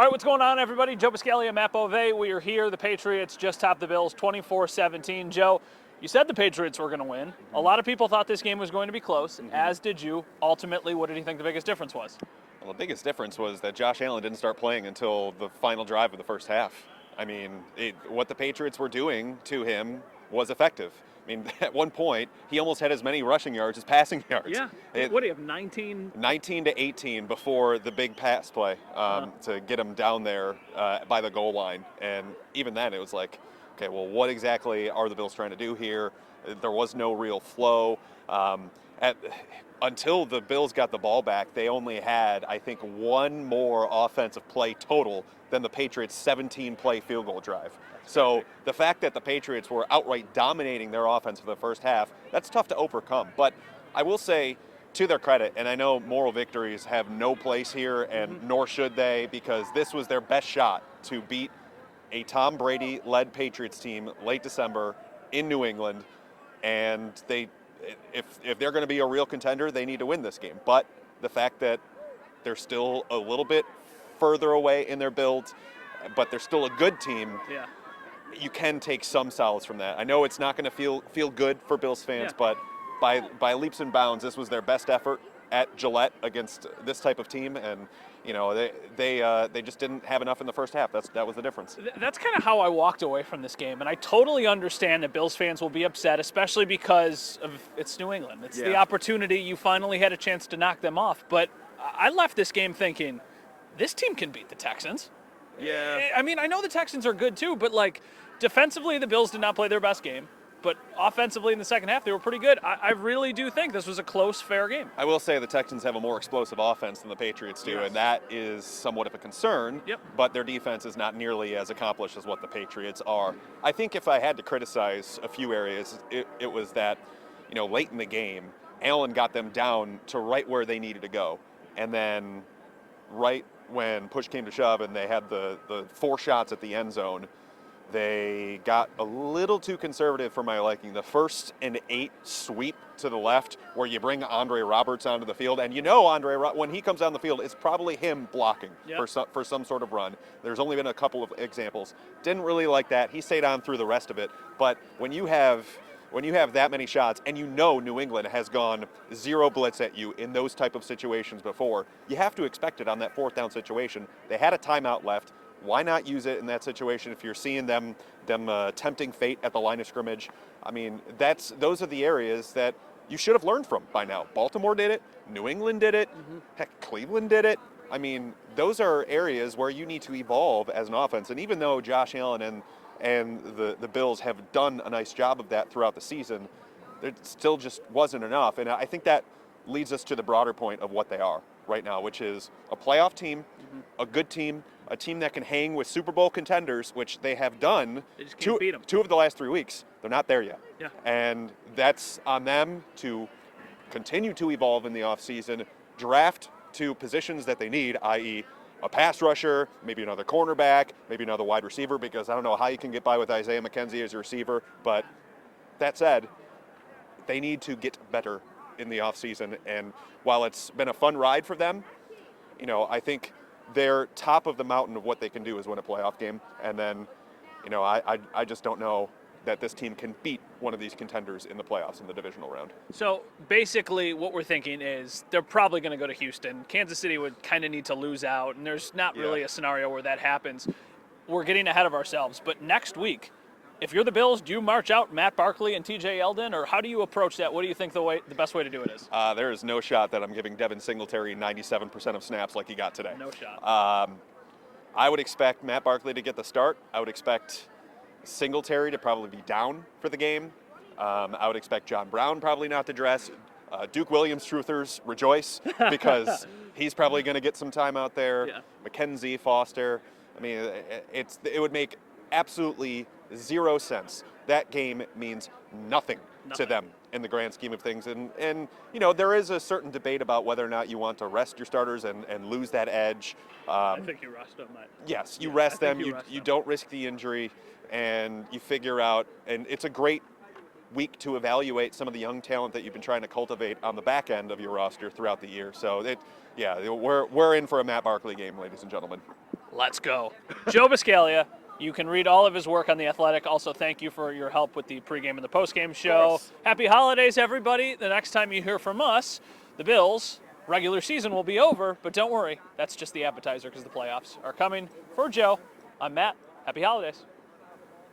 All right, what's going on, everybody? Joe Buscaglia, Matt Bove. We are here. The Patriots just topped the Bills 24-17. Joe, you said the Patriots were going to win. A lot of people thought this game was going to be close, as did you. Ultimately, what did you think the biggest difference was? Well, the biggest difference was that Josh Allen didn't start playing until the final drive of the first half. I mean, what the Patriots were doing to him was effective. I mean, at one point, he almost had as many rushing yards as passing yards. Yeah. What do you have, 19? 19 to 18 before the big pass play to get him down there by the goal line. And even then, it was like, okay, well, what exactly are the Bills trying to do here? There was no real flow. Until the Bills got the ball back, they only had, I think, one more offensive play total than the Patriots' 17-play field goal drive. So the fact that the Patriots were outright dominating their offense for the first half, that's tough to overcome. But I will say, to their credit, and I know moral victories have no place here, and nor should they, because this was their best shot to beat a Tom Brady-led Patriots team late December in New England, and if they're going to be a real contender, they need to win this game. But the fact that they're still a little bit further away in their build, but they're still a good team, you can take some solace from that. I know it's not going to feel good for Bills fans, but by leaps and bounds, this was their best effort at Gillette against this type of team, and you know they just didn't have enough in the first half. That was the difference. That's kind of how I walked away from this game, and I totally understand that Bills fans will be upset, especially because it's New England. It's the opportunity. You finally had a chance to knock them off, but I left this game thinking, this team can beat the Texans. Yeah. I mean, I know the Texans are good too, but like defensively, the Bills did not play their best game. But offensively in the second half, they were pretty good. I really do think this was a close, fair game. I will say the Texans have a more explosive offense than the Patriots do, and that is somewhat of a concern. But their defense is not nearly as accomplished as what the Patriots are. I think if I had to criticize a few areas, it was that, you know, late in the game, Allen got them down to right where they needed to go. And then right when push came to shove and they had the 4 shots at the end zone, they got a little too conservative for my liking. The 1st and 8 sweep to the left where you bring Andre Roberts onto the field, and you know when he comes on the field, it's probably him blocking for some sort of run. There's only been a couple of examples. Didn't really like that. He stayed on through the rest of it. But when you have that many shots, and you know New England has gone 0 blitz at you in those type of situations before, you have to expect it on that 4th down situation. They had a timeout left. Why not use it in that situation if you're seeing them tempting fate at the line of scrimmage? I mean, those are the areas that you should have learned from by now. Baltimore did it. New England did it. Heck, Cleveland did it. I mean, those are areas where you need to evolve as an offense. And even though Josh Allen and the Bills have done a nice job of that throughout the season, it still just wasn't enough. And I think that leads us to the broader point of what they are right now, which is a playoff team, a good team, a team that can hang with Super Bowl contenders, which they have done. They just can't beat them. 2 of the last 3 weeks. They're not there yet. Yeah. And that's on them to continue to evolve in the offseason, draft to positions that they need, i.e. a pass rusher, maybe another cornerback, maybe another wide receiver, because I don't know how you can get by with Isaiah McKenzie as a receiver. But that said, they need to get better in the offseason. And while it's been a fun ride for them, you know, I think they're top of the mountain of what they can do is win a playoff game. And then, you know, I just don't know that this team can beat one of these contenders in the playoffs in the divisional round. So basically what we're thinking is they're probably going to go to Houston. Kansas City would kind of need to lose out, and there's not really a scenario where that happens. We're getting ahead of ourselves. But next week, if you're the Bills, do you march out Matt Barkley and TJ Yeldon, or how do you approach that? What do you think the best way to do it is? There is no shot that I'm giving Devin Singletary 97% of snaps like he got today. No shot. I would expect Matt Barkley to get the start. I would expect Singletary to probably be down for the game. I would expect John Brown probably not to dress. Duke Williams truthers rejoice because he's probably going to get some time out there. McKenzie, Foster. I mean, it would make absolutely 0 sense. That game means nothing to them in the grand scheme of things. And you know, there is a certain debate about whether or not you want to rest your starters and lose that edge. I think you rest them. Yes, you rest them. You don't risk the injury, and you figure out. And it's a great week to evaluate some of the young talent that you've been trying to cultivate on the back end of your roster throughout the year. So we're in for a Matt Barkley game, ladies and gentlemen. Let's go. Joe Buscaglia. You can read all of his work on The Athletic. Also, thank you for your help with the pregame and the postgame show. Happy holidays, everybody. The next time you hear from us, the Bills' regular season will be over, but don't worry. That's just the appetizer because the playoffs are coming. For Joe, I'm Matt. Happy holidays.